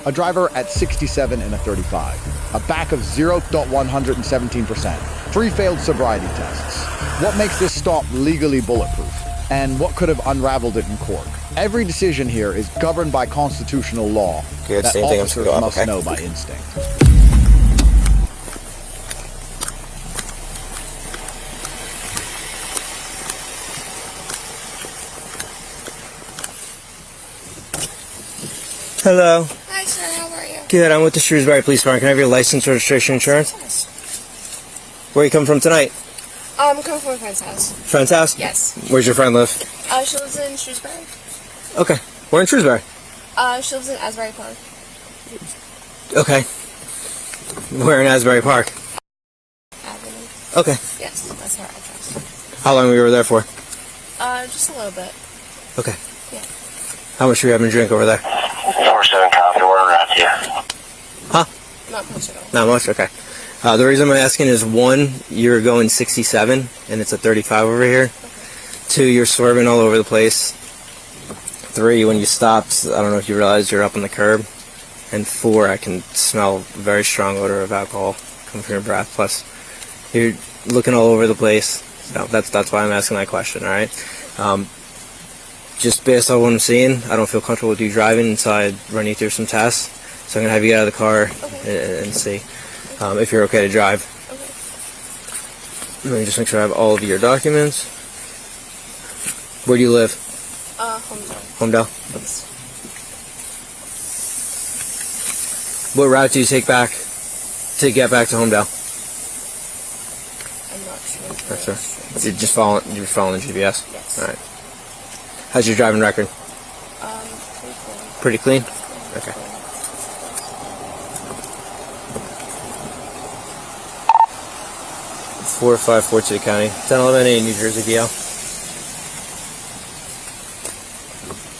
A driver at 67 in a 35. A back of 0.117%. 3 failed sobriety tests. What makes this stop legally bulletproof? And what could have unraveled it in court? Every decision here is governed by constitutional law that officers must know by instinct. Hello. Hi, sir. How are you? Good. I'm with the Shrewsbury Police Department. Can I have your license, registration, insurance? Yes. Where are you coming from tonight? I'm coming from a friend's house. Friend's house? Yes. Where's your friend live? She lives in Shrewsbury. Okay. We're in Shrewsbury. She lives in Asbury Park. Okay. We're in Asbury Park. Avenue. Okay. Yes, that's her address. How long were you there for? Just a little bit. Okay. Yeah. How much were you having to drink over there? 4-7 copy, we're around here. Huh? Not much at all. Not much? Okay. The reason I'm asking is, 1, you're going 67, and it's a 35 over here. Okay. 2, you're swerving all over the place. 3, when you stopped, I don't know if you realized you're up on the curb. And 4, I can smell a very strong odor of alcohol coming from your breath. Plus, you're looking all over the place. So that's why I'm asking that question, alright? Just based on what I'm seeing, I don't feel comfortable with you driving until I run you through some tests. So I'm going to have you get out of the car and see if you're okay to drive. Okay. Let me just make sure I have all of your documents. Where do you live? Homedale. Homedale? Yes. What route do you take back to get back to Homedale? I'm not sure. That's sure. You're just following the GPS? Yes. Alright. How's your driving record? Pretty clean. Pretty clean? Okay. Clean. 4542 County. 1011 New Jersey DL.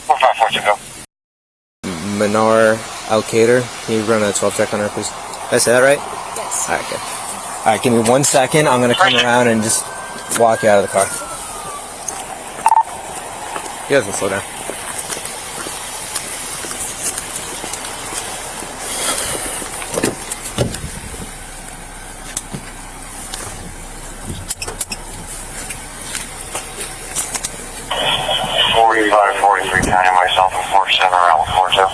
4542, go. Manar Alcater. Can you run a 12 check on her, please? Did I say that right? Yes. Alright, good. Alright, give me 1 second. I'm going to come around and just walk you out of the car. You guys can slow down. County, myself, and 47 around with 42.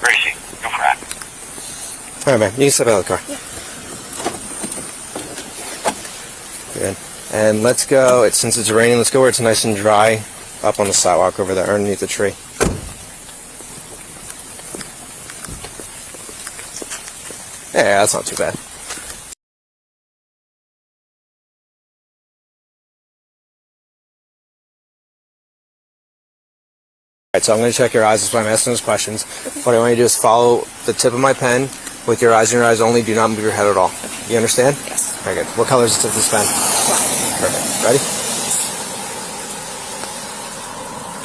Gracie, go for that. Alright, man. You can step out of the car. Yeah. Good. And let's go, since it's raining, let's go where it's nice and dry, up on the sidewalk over there, underneath the tree. Yeah, that's not too bad. Alright, so I'm going to check your eyes. That's why I'm asking those questions. What I want you to do is follow the tip of my pen with your eyes and your eyes only. Do not move your head at all. You understand? Yes. Very good. What color is the tip of this pen? Black. Perfect. Ready?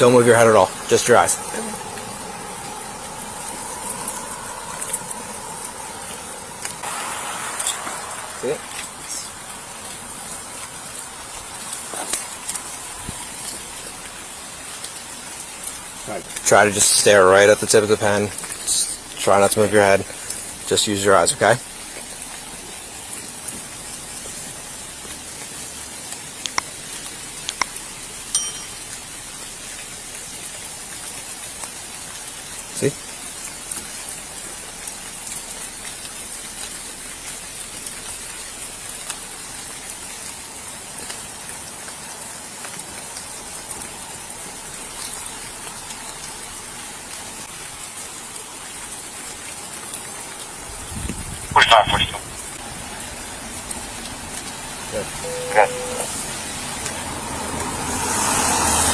Don't move your head at all. Just your eyes. Okay. See it? Try to just stare right at the tip of the pen. Just try not to move your head. Just use your eyes, okay? See? Push 542. Good. Good.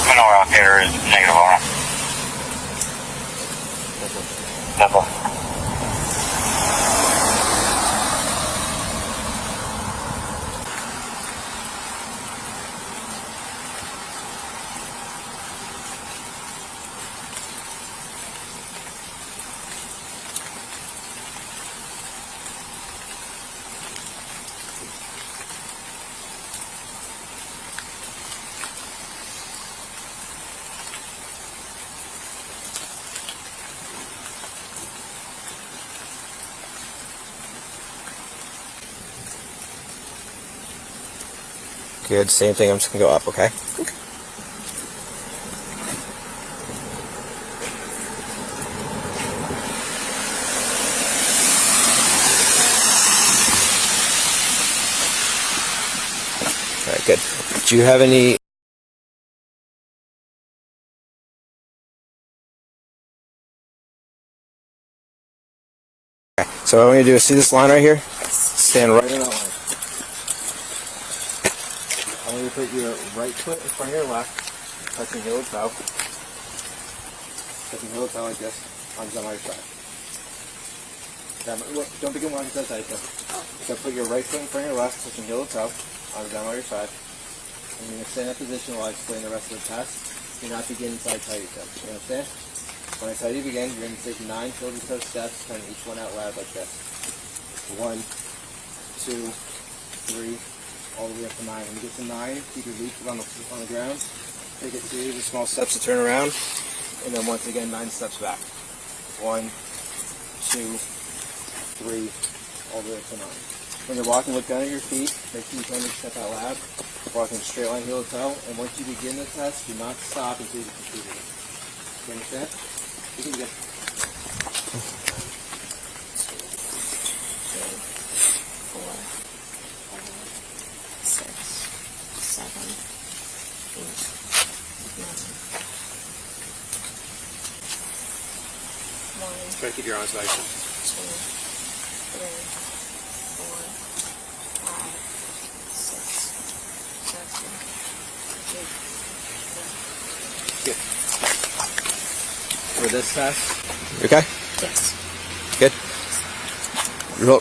Manor Alcater is negative owner. Simple. Good. Same thing. I'm just gonna go up. Okay. All right. Good. Do you have any? Okay. So what I want you to do is see this line right here. Stand right in that line. I want you to put your right foot in front of your left, touching heel to toe. Touching heel to toe like this. Arms down by your side. Don't begin walking to the side. So put your right foot in front of your left, touching heel to toe. Arms down by your side. And you're going to stay in that position while I explain the rest of the test. Do not begin inside tight yourself. You understand? When I tell you to begin, you're going to take 9 shoulder-to-toe steps, counting each one out loud like this. 1, 2, 3, all the way up to 9. When you get to 9, keep your lead foot on the ground. Take a series of small steps to turn around, and then once again 9 steps back. 1, 2, 3, all the way up to 9. When you're walking, look down at your feet. Make sure you turn your step out loud. Walking straight line, heel to toe. And once you begin the test, do not stop until you complete it. You understand? You can begin. 1, Try to keep your arms nice. 2, 3, 4, 5, 6, 7, 8, 9. Good. For this test, you okay? Yes. Good.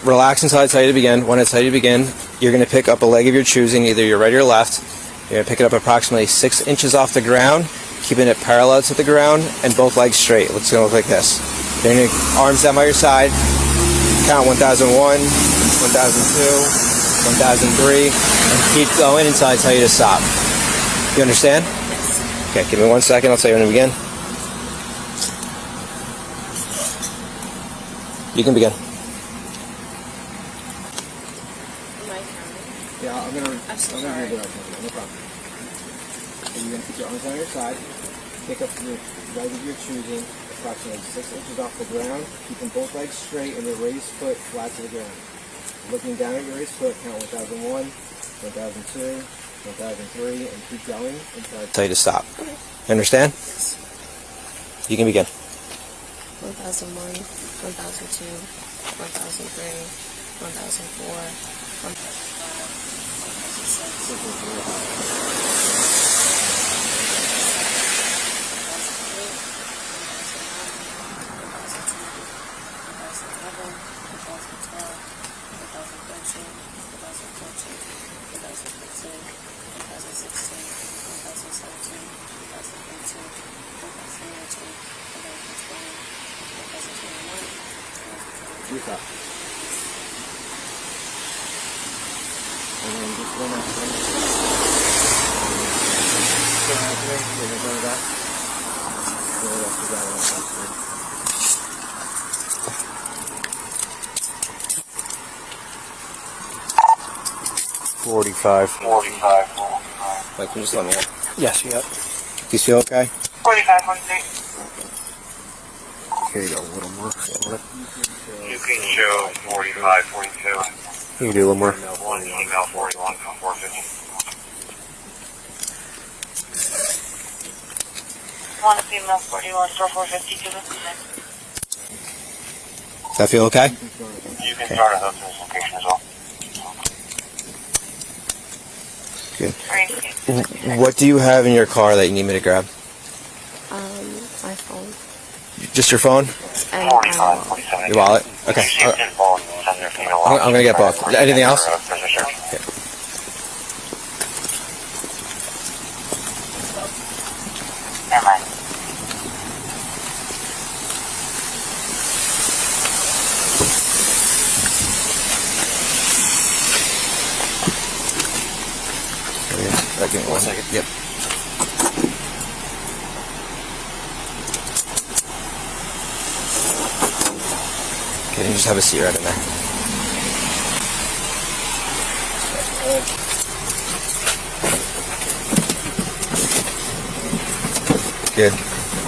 Relax until I tell you to begin. When I tell you to begin, you're going to pick up a leg of your choosing, either your right or your left. You're going to pick it up approximately 6 inches off the ground, keeping it parallel to the ground, and both legs straight. It's going to look like this. Then your arms down by your side. Count 1001, 1002, 1003, and keep going until I tell you to stop. You understand? Yes. Okay, give me 1 second. I'll tell you when to begin. You can begin. Am I counting? Yeah, I'm gonna so do sorry. it. No problem. And you're gonna keep your arms on your side. Pick up your leg of your choosing, approximately 6 inches off the ground, keeping both legs straight and your raised foot flat to the ground. Looking down at your raised foot, count 1001, 1002, 1003, and keep going until I tell you to stop. Okay. Understand? Yes. You can begin. 1001, 1002, 1003, You stop. And then just one more time. Turn around to me. You're going to turn it back. Go up to that one. 45. 45. Like, can you just let me know? Yes, yep. Do you feel okay? 45, 46. Here you go, a little more. You can show 45, 42. You can do a little more. One email 41, 450. One female 41, 450 to the Does that feel okay? You can start at those locations as well. Good. Thank you. What do you have in your car that you need me to grab? my phone. Just your phone? And 45, 47. Your wallet? Okay. I'm going to get both. Anything else? Okay. Never mind. Give me 1 second. Yep. Okay, you just have a seat right in there. Good.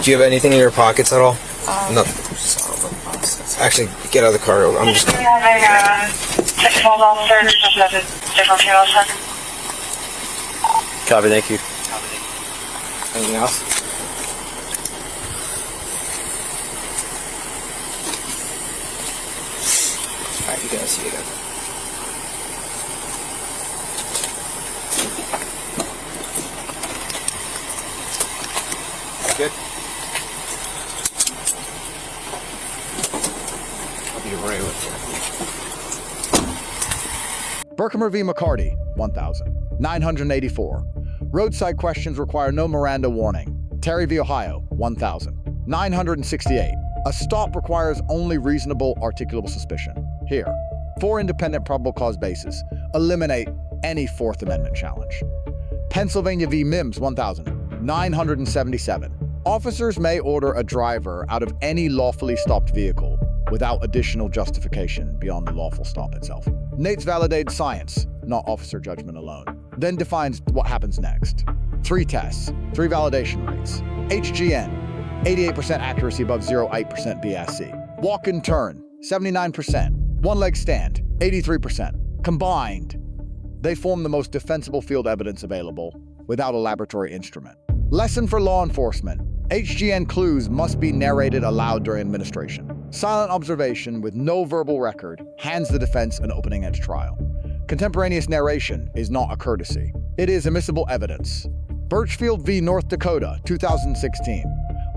Do you have anything in your pockets at all? No. Actually, get out of the car. I'm just. We have a 6-month officer, just a different fuel sir. Copy, thank you. Anything else? Alright, you guys see you again. Good. I'll be right with you. Berkhammer v. McCarty, 1,000. 984. Roadside questions require no Miranda warning. Terry v. Ohio, 1,000. 968. A stop requires only reasonable articulable suspicion. Here. 4 independent probable cause bases. Eliminate any Fourth Amendment challenge. Pennsylvania v. Mims, 1,000. 977. Officers may order a driver out of any lawfully stopped vehicle without additional justification beyond the lawful stop itself. Nate's validated science, not officer judgment alone, then defines what happens next. 3 tests, 3 validation rates. HGN, 88% accuracy above 0.8% BSC. Walk and turn, 79%. One leg stand, 83%. Combined, they form the most defensible field evidence available without a laboratory instrument. Lesson for law enforcement. HGN clues must be narrated aloud during administration. Silent observation with no verbal record hands the defense an opening-edge trial. Contemporaneous narration is not a courtesy. It is admissible evidence. Birchfield v. North Dakota, 2016.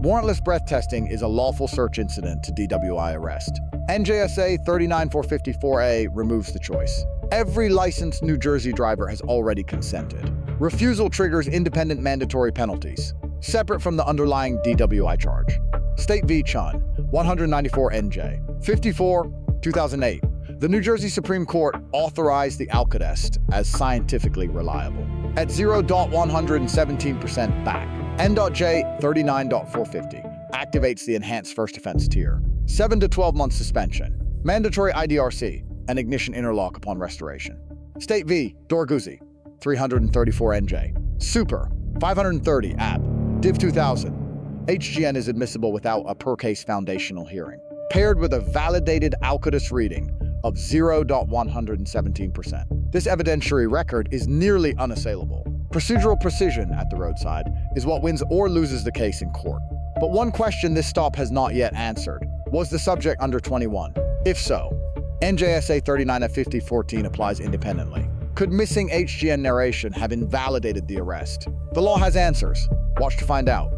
Warrantless breath testing is a lawful search incident to DWI arrest. N.J.S.A. 39454A removes the choice. Every licensed New Jersey driver has already consented. Refusal triggers independent mandatory penalties, separate from the underlying DWI charge. State v. Chun, 194 NJ, 54, 2008. The New Jersey Supreme Court authorized the Alcotest as scientifically reliable. At 0.117% back, N.J.A 39.450 activates the enhanced first offense tier. 7 to 12 month suspension. Mandatory IDRC and ignition interlock upon restoration. State v. Dorguzzi, 334 NJ. Super, 530 AB. Div 2000. HGN is admissible without a per-case foundational hearing, paired with a validated Alcotest reading of 0.117%. This evidentiary record is nearly unassailable. Procedural precision at the roadside is what wins or loses the case in court. But one question this stop has not yet answered: was the subject under 21? If so, N.J.S.A 39-5014 applies independently. Could missing HGN narration have invalidated the arrest? The law has answers. Watch to find out.